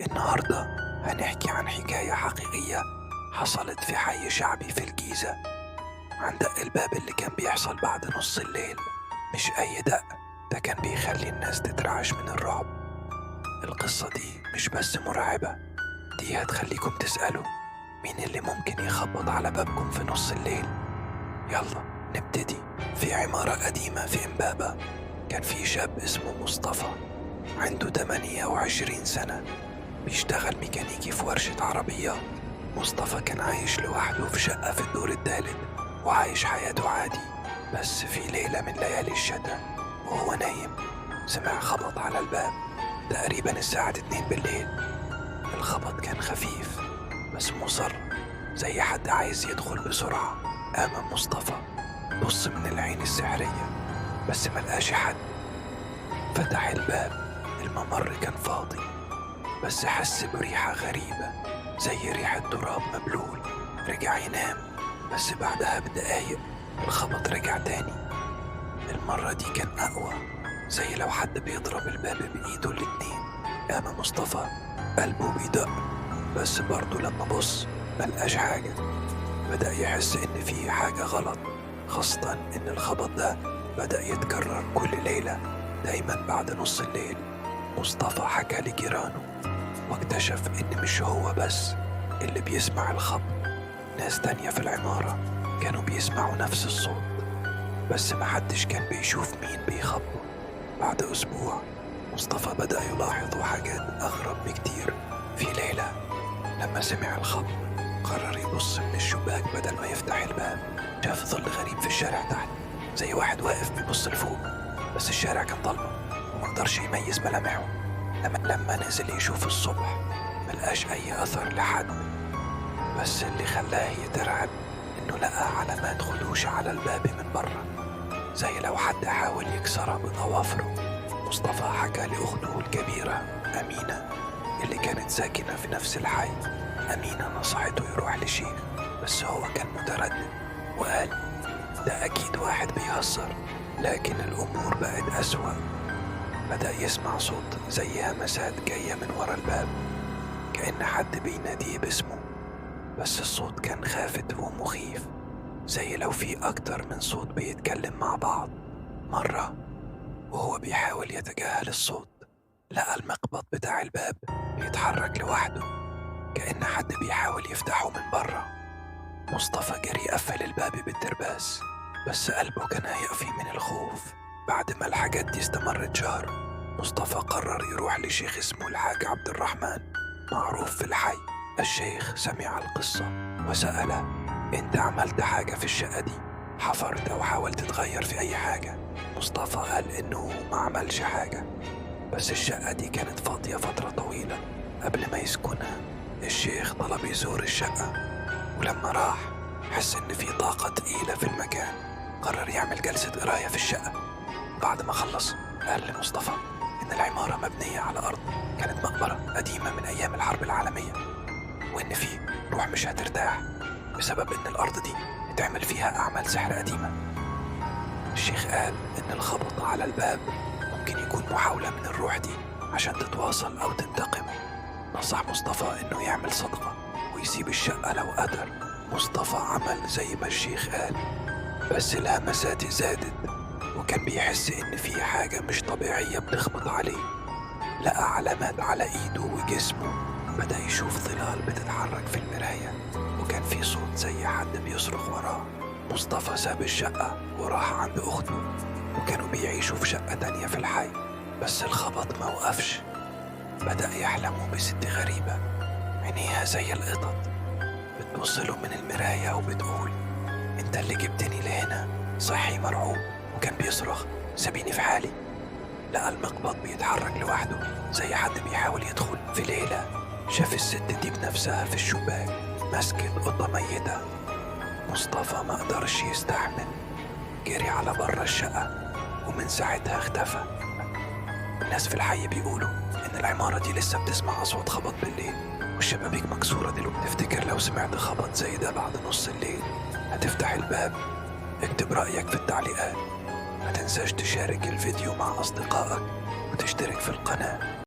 النهاردة هنحكي عن حكاية حقيقية حصلت في حي شعبي في الجيزة، عن دق الباب اللي كان بيحصل بعد نص الليل. مش أي دق، ده كان بيخلي الناس تترعش من الرعب. القصة دي مش بس مرعبة، دي هتخليكم تسألوا مين اللي ممكن يخبط على بابكم في نص الليل. يلا نبتدي. في عمارة قديمة في إمبابة كان في شاب اسمه مصطفى، عنده 28 سنة، بيشتغل ميكانيكي في ورشة عربيات. مصطفى كان عايش لوحده في شقة في الدور الثالث وعايش حياته عادي. بس في ليلة من ليالي الشتاء وهو نايم سمع خبط على الباب تقريبا الساعة 2 بالليل. الخبط كان خفيف بس مصر، زي حد عايز يدخل بسرعة. قام مصطفى بص من العين السحرية بس ملقاش حد. فتح الباب، الممر كان فاضي، بس حس بريحة غريبة زي ريحة تراب مبلول. رجع ينام بس بعدها بدقايق الخبط رجع تاني. المرة دي كان أقوى، زي لو حد بيضرب الباب بإيده الاتنين. قام مصطفى قلبه بيدق، بس برضه لما بص ملقاش حاجة. بدأ يحس إن في حاجة غلط، خاصة إن الخبط ده بدأ يتكرر كل ليلة، دايما بعد نص الليل. مصطفى حكى لجيرانه واكتشف إن مش هو بس اللي بيسمع الخبط، ناس تانية في العمارة كانوا بيسمعوا نفس الصوت، بس محدش كان بيشوف مين بيخبط. بعد أسبوع مصطفى بدأ يلاحظ حاجات أغرب بكتير. في ليلة لما سمع الخبط قرر يبص من الشباك بدل ما يفتح الباب. شاف ظل غريب في الشارع تحت، زي واحد واقف بيبص لفوق، بس الشارع كان ضلمة ومقدرش يميز ملامحه. لما نزل يشوف الصبح ملقاش أي أثر لحد، بس اللي خلاه يترعب إنه لقى علامات خدوش على الباب من بره، زي لو حد حاول يكسرها بضوافره. مصطفى حكى لأخته الكبيرة أمينة اللي كانت ساكنة في نفس الحي. أمينة نصحته يروح لشيخ، بس هو كان متردد وقال ده أكيد واحد بيهزر. لكن الأمور بقت أسوأ. بدأ يسمع صوت زي همسات جاية من ورا الباب، كأن حد بيناديه باسمه، بس الصوت كان خافت ومخيف، زي لو في أكتر من صوت بيتكلم مع بعض. مرة وهو بيحاول يتجاهل الصوت لقى المقبض بتاع الباب بيتحرك لوحده، كأن حد بيحاول يفتحه من بره. مصطفى جري قفل الباب بالترباس، بس قلبه كان هيقفي من الخوف. بعد ما الحاجات دي استمرت شهر، مصطفى قرر يروح لشيخ اسمه الحاج عبد الرحمن، معروف في الحي. الشيخ سمع القصة وسأله انت عملت حاجة في الشقة دي؟ حفرت أو حاولت تغير في أي حاجة؟ مصطفى قال إنه ما عملش حاجة، بس الشقة دي كانت فاضية فترة طويلة قبل ما يسكنها. الشيخ طلب يزور الشقة، ولما راح حس إن في طاقة تقيلة في المكان. قرر يعمل جلسة قراية في الشقة. بعد ما خلص قال لمصطفى إن العمارة مبنية على أرض كانت مقبرة قديمة من أيام الحرب العالمية، وإن في روح مش هترتاح بسبب إن الأرض دي اتعمل فيها أعمال سحر قديمة. الشيخ قال إن الخبط على الباب ممكن يكون محاولة من الروح دي عشان تتواصل أو تنتقم. نصح مصطفى إنه يعمل صدقة ويسيب الشقة لو قدر. مصطفى عمل زي ما الشيخ قال، بس الهمسات زادت وكان بيحس إن في حاجة مش طبيعية بتخبط عليه. لقى علامات على إيده وجسمه، بدأ يشوف ظلال بتتحرك في المراية، وكان في صوت زي حد بيصرخ وراه. مصطفى ساب الشقة وراح عند أخته، وكانوا بيعيشوا في شقة تانية في الحي. بس الخبط ما وقفش. بدأ يحلموا بست غريبة عينيها زي القطط بتبصله من المراية وبتقول انت اللي جبتني لهنا. صحي مرعوب وكان بيصرخ سيبيني في حالي. لقى المقبض بيتحرك لوحده زي حد بيحاول يدخل. في ليلة شاف الست دي بنفسها في الشباك ماسكة قطة ميتة. مصطفى ما قدرش يستحمل، جري على بره الشقة ومن ساعتها اختفى. الناس في الحي بيقولوا إن العمارة دي لسه بتسمع أصوات خبط بالليل والشبابيك مكسورة دلوقتي. تفتكر لو سمعت خبط زي ده بعد نص الليل هتفتح الباب؟ اكتب رأيك في التعليقات. ما تنساش تشارك الفيديو مع أصدقائك وتشترك في القناة.